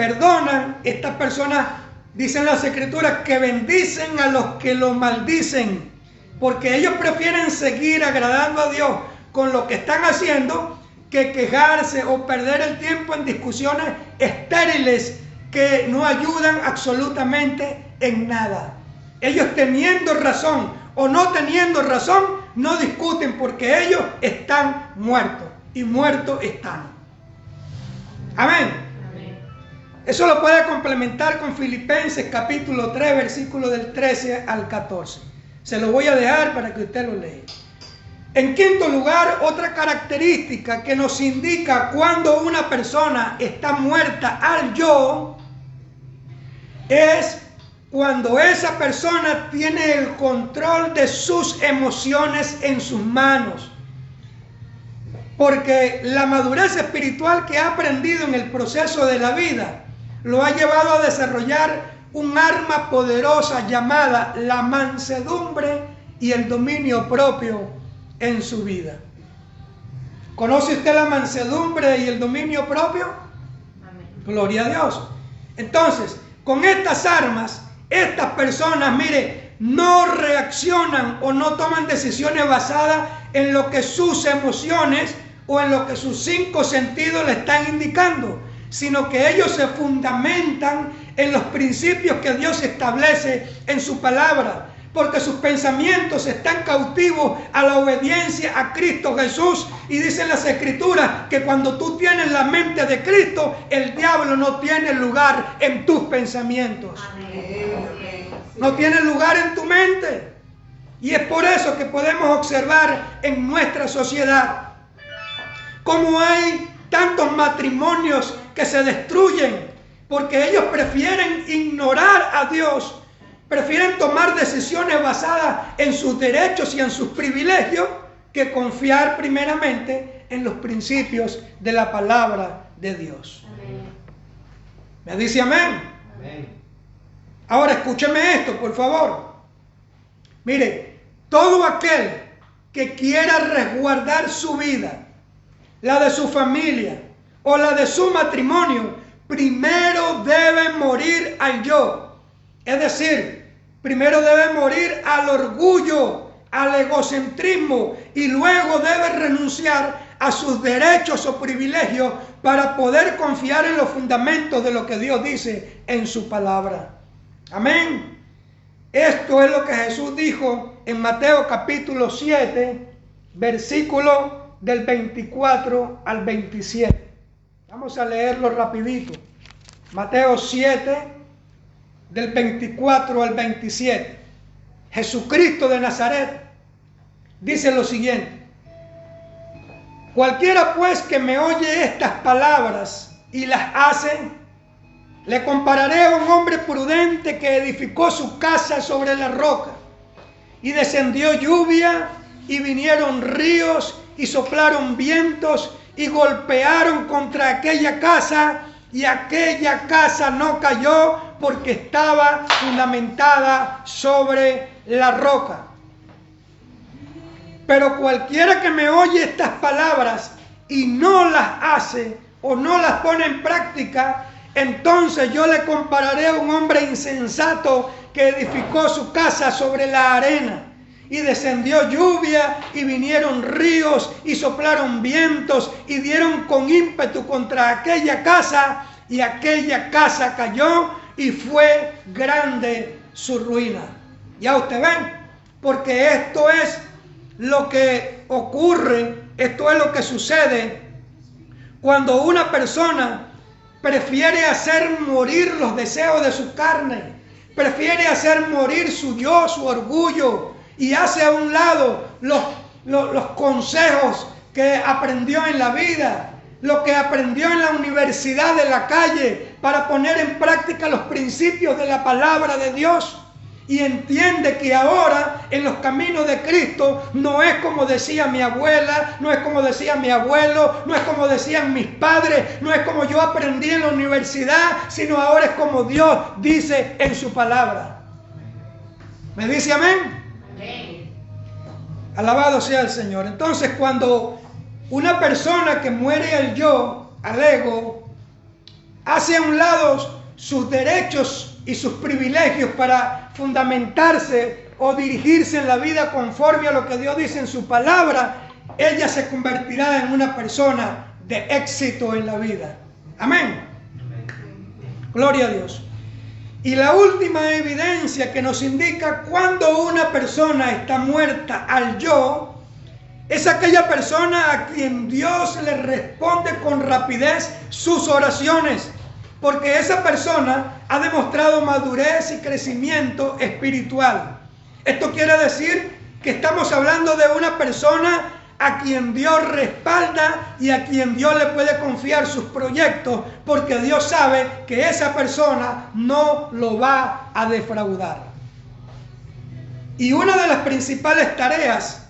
perdonan, estas personas, dicen las Escrituras, que bendicen a los que lo maldicen, porque ellos prefieren seguir agradando a Dios con lo que están haciendo que quejarse o perder el tiempo en discusiones estériles que no ayudan absolutamente en nada. Ellos teniendo razón o no teniendo razón, no discuten porque ellos están muertos y muertos están. Amén. Eso lo puede complementar con Filipenses capítulo 3, versículo del 13 al 14. Se lo voy a dejar para que usted lo lea. En quinto lugar, otra característica que nos indica cuando una persona está muerta al yo es cuando esa persona tiene el control de sus emociones en sus manos. Porque la madurez espiritual que ha aprendido en el proceso de la vida lo ha llevado a desarrollar un arma poderosa llamada la mansedumbre y el dominio propio en su vida. ¿Conoce usted la mansedumbre y el dominio propio? Amén. Gloria a Dios. Entonces, con estas armas, estas personas, mire, no reaccionan o no toman decisiones basadas en lo que sus emociones o en lo que sus 5 sentidos le están indicando, sino que ellos se fundamentan en los principios que Dios establece en su palabra, porque sus pensamientos están cautivos a la obediencia a Cristo Jesús. Y dicen las Escrituras que cuando tú tienes la mente de Cristo, el diablo no tiene lugar en tus pensamientos. No tiene lugar en tu mente. Y es por eso que podemos observar en nuestra sociedad cómo hay tantos matrimonios que se destruyen, porque ellos prefieren ignorar a Dios, prefieren tomar decisiones basadas en sus derechos y en sus privilegios que confiar primeramente en los principios de la palabra de Dios. Amén. ¿Me dice amén? Amén. Ahora escúcheme esto, por favor. Mire, todo aquel que quiera resguardar su vida, la de su familia o la de su matrimonio, primero debe morir al yo. Es decir, primero debe morir al orgullo, al egocentrismo, y luego debe renunciar a sus derechos o privilegios para poder confiar en los fundamentos de lo que Dios dice en su palabra. Amén. Esto es lo que Jesús dijo en Mateo capítulo 7, versículo del 24 al 27. Vamos a leerlo rapidito. Mateo 7, del 24 al 27. Jesucristo de Nazaret dice lo siguiente: cualquiera pues que me oye estas palabras y las hace, le compararé a un hombre prudente que edificó su casa sobre la roca, y descendió lluvia y vinieron ríos y soplaron vientos y golpearon contra aquella casa, y aquella casa no cayó porque estaba fundamentada sobre la roca. Pero cualquiera que me oye estas palabras y no las hace o no las pone en práctica, entonces yo le compararé a un hombre insensato que edificó su casa sobre la arena. Y descendió lluvia y vinieron ríos y soplaron vientos y dieron con ímpetu contra aquella casa, y aquella casa cayó y fue grande su ruina. Ya usted ven, porque esto es lo que ocurre, esto es lo que sucede cuando una persona prefiere hacer morir los deseos de su carne, prefiere hacer morir su yo, su orgullo, y hace a un lado los consejos que aprendió en la vida, lo que aprendió en la universidad de la calle, para poner en práctica los principios de la palabra de Dios. Y entiende que ahora en los caminos de Cristo no es como decía mi abuela, no es como decía mi abuelo, no es como decían mis padres, no es como yo aprendí en la universidad, sino ahora es como Dios dice en su palabra. ¿Me dice amén? Amén. Alabado sea el Señor. Entonces, cuando una persona que muere al yo, al ego, hace a un lado sus derechos y sus privilegios para fundamentarse o dirigirse en la vida conforme a lo que Dios dice en su palabra, ella se convertirá en una persona de éxito en la vida. Amén. Gloria a Dios. Y la última evidencia que nos indica cuando una persona está muerta al yo, es aquella persona a quien Dios le responde con rapidez sus oraciones, porque esa persona ha demostrado madurez y crecimiento espiritual. Esto quiere decir que estamos hablando de una persona a quien Dios respalda y a quien Dios le puede confiar sus proyectos, porque Dios sabe que esa persona no lo va a defraudar. Y una de las principales tareas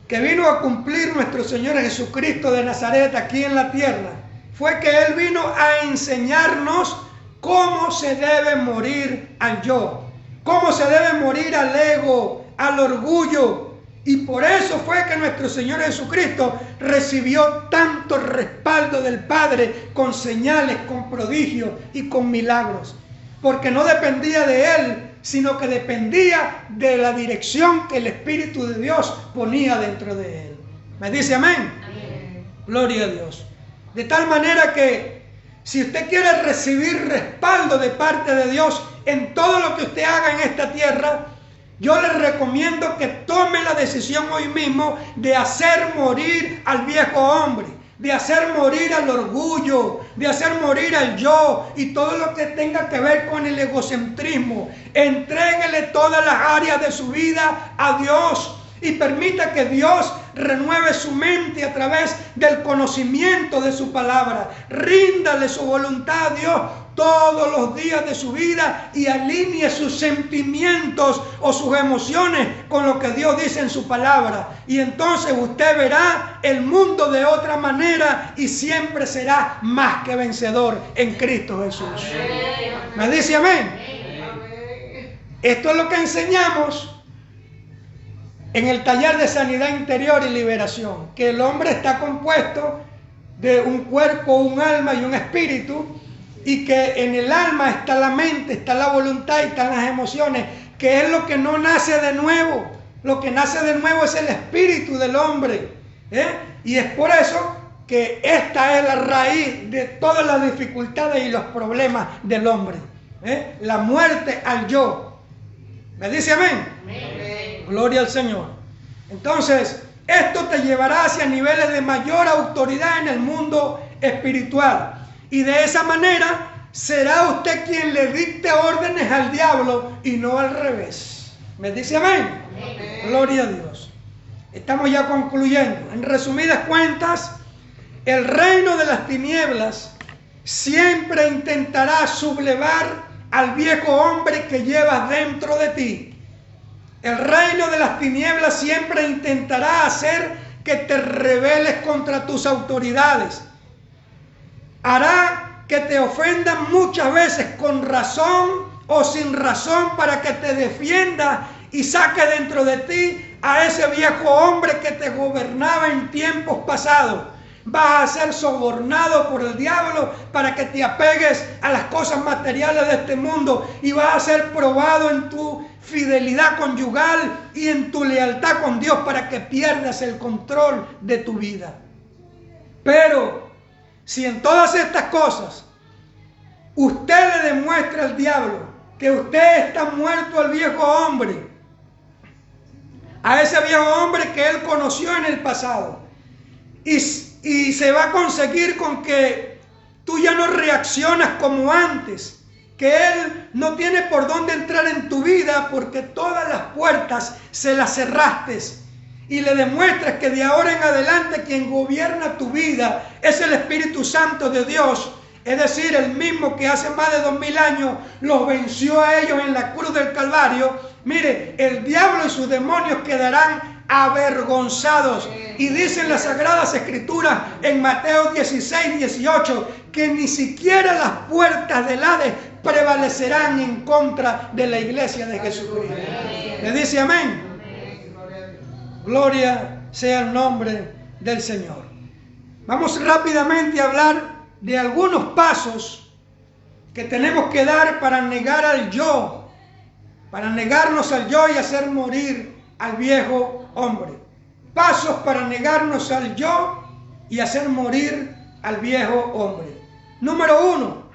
que vino a cumplir nuestro Señor Jesucristo de Nazaret aquí en la tierra fue que Él vino a enseñarnos cómo se debe morir al yo, cómo se debe morir al ego, al orgullo. Y por eso fue que nuestro Señor Jesucristo recibió tanto respaldo del Padre con señales, con prodigios y con milagros. Porque no dependía de Él, sino que dependía de la dirección que el Espíritu de Dios ponía dentro de Él. ¿Me dice amén? Amén. Gloria a Dios. De tal manera que si usted quiere recibir respaldo de parte de Dios en todo lo que usted haga en esta tierra, yo le recomiendo que tome la decisión hoy mismo de hacer morir al viejo hombre, de hacer morir al orgullo, de hacer morir al yo y todo lo que tenga que ver con el egocentrismo. Entréguele todas las áreas de su vida a Dios y permita que Dios renueve su mente a través del conocimiento de su palabra. Ríndale su voluntad a Dios todos los días de su vida y alinee sus sentimientos o sus emociones con lo que Dios dice en su palabra. Y entonces usted verá el mundo de otra manera y siempre será más que vencedor en Cristo Jesús. ¿Me dice amén? Esto es lo que enseñamos en el taller de sanidad interior y liberación, que el hombre está compuesto de un cuerpo, un alma y un espíritu, y que en el alma está la mente, está la voluntad y están las emociones, que es lo que no nace de nuevo. Lo que nace de nuevo es el espíritu del hombre, y es por eso que esta es la raíz de todas las dificultades y los problemas del hombre, la muerte al yo. ¿Me dice amén? Amén. Gloria al Señor. Entonces, esto te llevará hacia niveles de mayor autoridad en el mundo espiritual. Y de esa manera será usted quien le dicte órdenes al diablo y no al revés. ¿Me dice amén? Amén. Gloria a Dios. Estamos ya concluyendo. En resumidas cuentas, el reino de las tinieblas siempre intentará sublevar al viejo hombre que llevas dentro de ti. El reino de las tinieblas siempre intentará hacer que te rebeles contra tus autoridades. Hará que te ofendan muchas veces con razón o sin razón para que te defienda y saque dentro de ti a ese viejo hombre que te gobernaba en tiempos pasados. Vas a ser sobornado por el diablo para que te apegues a las cosas materiales de este mundo y vas a ser probado en tu fidelidad conyugal y en tu lealtad con Dios para que pierdas el control de tu vida. Pero si en todas estas cosas usted le demuestra al diablo que usted está muerto al viejo hombre, a ese viejo hombre que él conoció en el pasado, y se va a conseguir con que tú ya no reaccionas como antes, que él no tiene por dónde entrar en tu vida porque todas las puertas se las cerraste. Y le demuestras que de ahora en adelante quien gobierna tu vida es el Espíritu Santo de Dios. Es decir, el mismo que hace más de 2000 años los venció a ellos en la cruz del Calvario. Mire, el diablo y sus demonios quedarán avergonzados. Y dicen las Sagradas Escrituras en Mateo 16, 18, que ni siquiera las puertas del Hades prevalecerán en contra de la iglesia de Jesucristo. ¿Le dice amén? Gloria sea el nombre del Señor. Vamos rápidamente a hablar de algunos pasos que tenemos que dar para negar al yo, para negarnos al yo y hacer morir al viejo hombre. Pasos para negarnos al yo y hacer morir al viejo hombre. Número 1.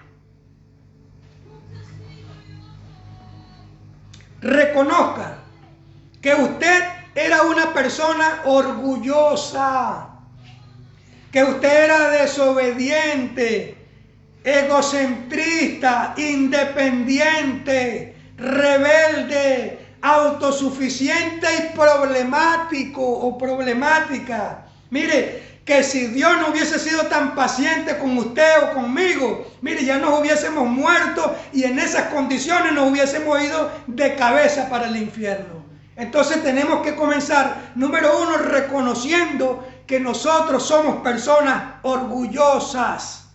Reconozca que usted era una persona orgullosa, que usted era desobediente, egocentrista, independiente, rebelde, autosuficiente y problemático o problemática. Mire, que si Dios no hubiese sido tan paciente con usted o conmigo, mire, ya nos hubiésemos muerto y en esas condiciones nos hubiésemos ido de cabeza para el infierno. Entonces tenemos que comenzar, número 1, reconociendo que nosotros somos personas orgullosas.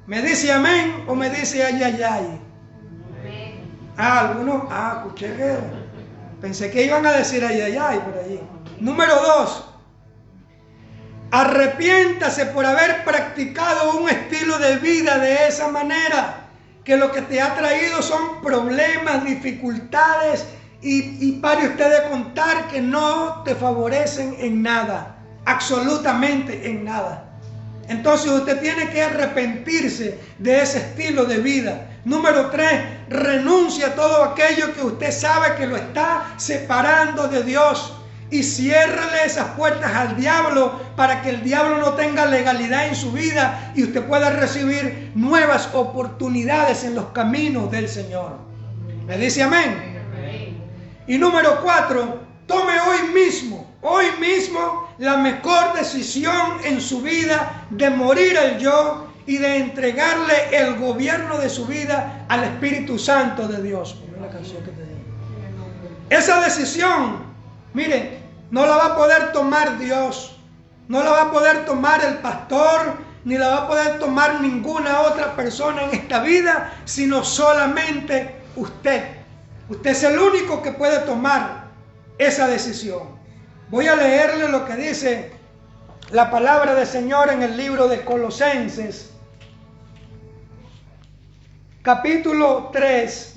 ¿Me dice amén o me dice ay, ay, ay? Algunos, escuché que pensé que iban a decir ay, ay, ay por allí. Número 2, arrepiéntase por haber practicado un estilo de vida de esa manera, que lo que te ha traído son problemas, dificultades y pare usted de contar que no te favorecen en nada, absolutamente en nada. Entonces usted tiene que arrepentirse de ese estilo de vida. Número 3, renuncia a todo aquello que usted sabe que lo está separando de Dios y ciérrele esas puertas al diablo para que el diablo no tenga legalidad en su vida y usted pueda recibir nuevas oportunidades en los caminos del Señor. ¿Me dice amén? Y número 4, tome hoy mismo la mejor decisión en su vida de morir al yo y de entregarle el gobierno de su vida al Espíritu Santo de Dios. La canción que te digo. Esa decisión, miren, no la va a poder tomar Dios, no la va a poder tomar el pastor, ni la va a poder tomar ninguna otra persona en esta vida, sino solamente usted. Usted es el único que puede tomar esa decisión. Voy a leerle lo que dice la palabra del Señor en el libro de Colosenses, capítulo 3.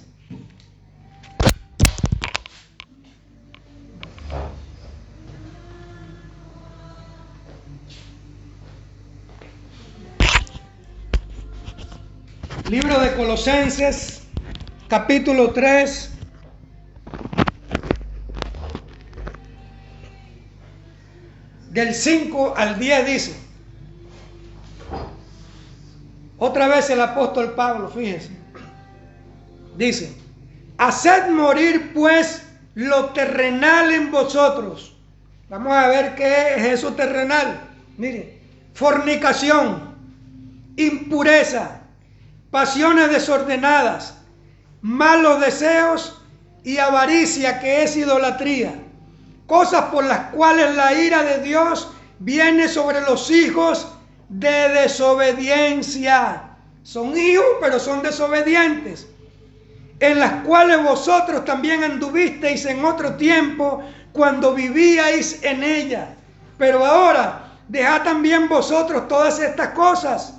Libro de Colosenses, capítulo 3. Del 5 al 10 dice, otra vez el apóstol Pablo, fíjense, dice, haced morir pues lo terrenal en vosotros. Vamos a ver qué es eso terrenal. Mire, fornicación, impureza, pasiones desordenadas, malos deseos y avaricia, que es idolatría. Cosas por las cuales la ira de Dios viene sobre los hijos de desobediencia. Son hijos, pero son desobedientes. En las cuales vosotros también anduvisteis en otro tiempo cuando vivíais en ella. Pero ahora dejad también vosotros todas estas cosas: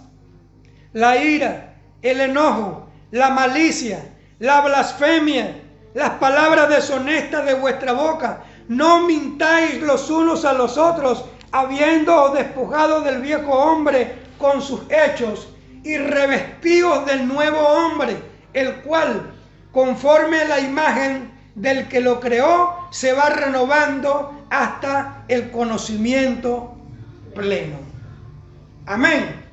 la ira, el enojo, la malicia, la blasfemia, las palabras deshonestas de vuestra boca. No mintáis los unos a los otros, habiendo despojado del viejo hombre con sus hechos y revestidos del nuevo hombre, el cual, conforme a la imagen del que lo creó, se va renovando hasta el conocimiento pleno. Amén.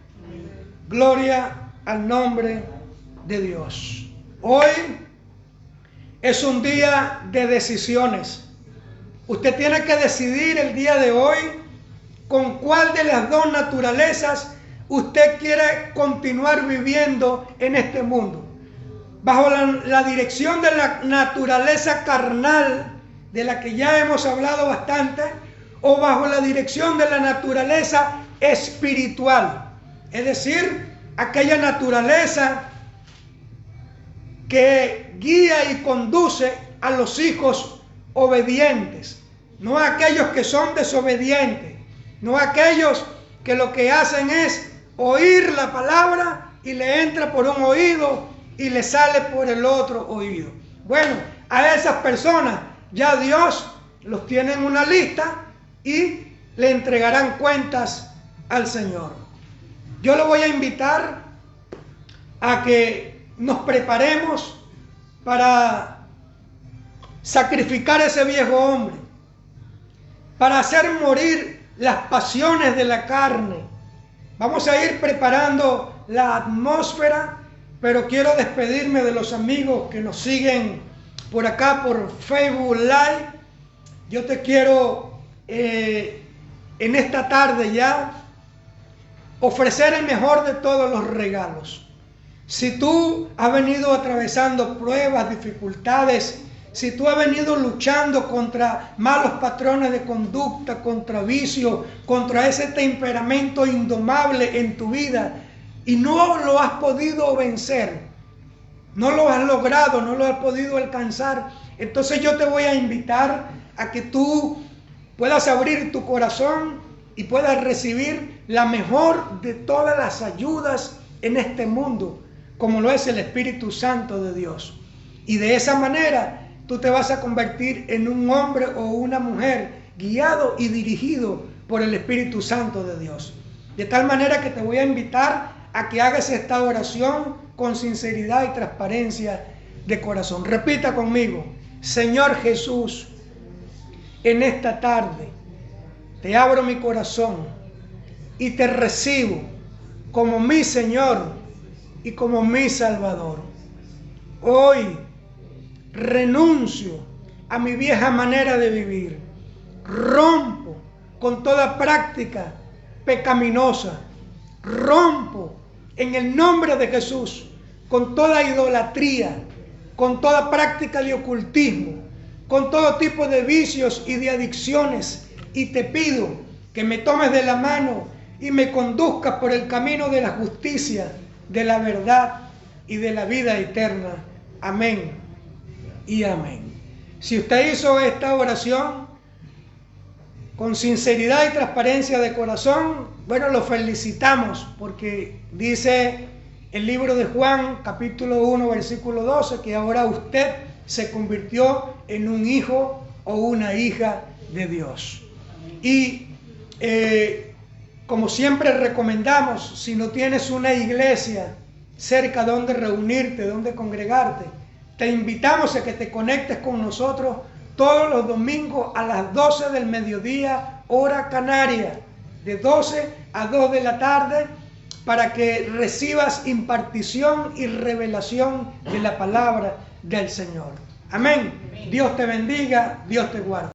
Gloria al nombre de Dios. Hoy es un día de decisiones. Usted tiene que decidir el día de hoy con cuál de las dos naturalezas usted quiere continuar viviendo en este mundo. Bajo la dirección de la naturaleza carnal, de la que ya hemos hablado bastante, o bajo la dirección de la naturaleza espiritual. Es decir, aquella naturaleza que guía y conduce a los hijos obedientes. No a aquellos que son desobedientes, no a aquellos que lo que hacen es oír la palabra y le entra por un oído y le sale por el otro oído. Bueno, a esas personas ya Dios los tiene en una lista y le entregarán cuentas al Señor. Yo lo voy a invitar a que nos preparemos para sacrificar ese viejo hombre, para hacer morir las pasiones de la carne. Vamos a ir preparando la atmósfera, pero quiero despedirme de los amigos que nos siguen por acá por Facebook Live. Yo te quiero en esta tarde ya ofrecer el mejor de todos los regalos. Si tú has venido atravesando pruebas, dificultades, si tú has venido luchando contra malos patrones de conducta, contra vicios, contra ese temperamento indomable en tu vida y no lo has podido vencer, no lo has logrado, no lo has podido alcanzar, entonces yo te voy a invitar a que tú puedas abrir tu corazón y puedas recibir la mejor de todas las ayudas en este mundo, como lo es el Espíritu Santo de Dios. Y de esa manera tú te vas a convertir en un hombre o una mujer guiado y dirigido por el Espíritu Santo de Dios. De tal manera que te voy a invitar a que hagas esta oración con sinceridad y transparencia de corazón. Repita conmigo: Señor Jesús, en esta tarde te abro mi corazón y te recibo como mi Señor y como mi Salvador. Hoy renuncio a mi vieja manera de vivir. Rompo con toda práctica pecaminosa. Rompo en el nombre de Jesús con toda idolatría, con toda práctica de ocultismo, con todo tipo de vicios y de adicciones. Y te pido que me tomes de la mano y me conduzcas por el camino de la justicia, de la verdad y de la vida eterna. Amén y amén. Si usted hizo esta oración con sinceridad y transparencia de corazón, bueno, lo felicitamos, porque dice el libro de Juan, capítulo 1, versículo 12, que ahora usted se convirtió en un hijo o una hija de Dios. Y como siempre recomendamos, si no tienes una iglesia cerca donde reunirte, donde congregarte, te invitamos a que te conectes con nosotros todos los domingos a las 12 del mediodía, hora canaria, de 12 a 2 de la tarde, para que recibas impartición y revelación de la palabra del Señor. Amén. Dios te bendiga, Dios te guarde.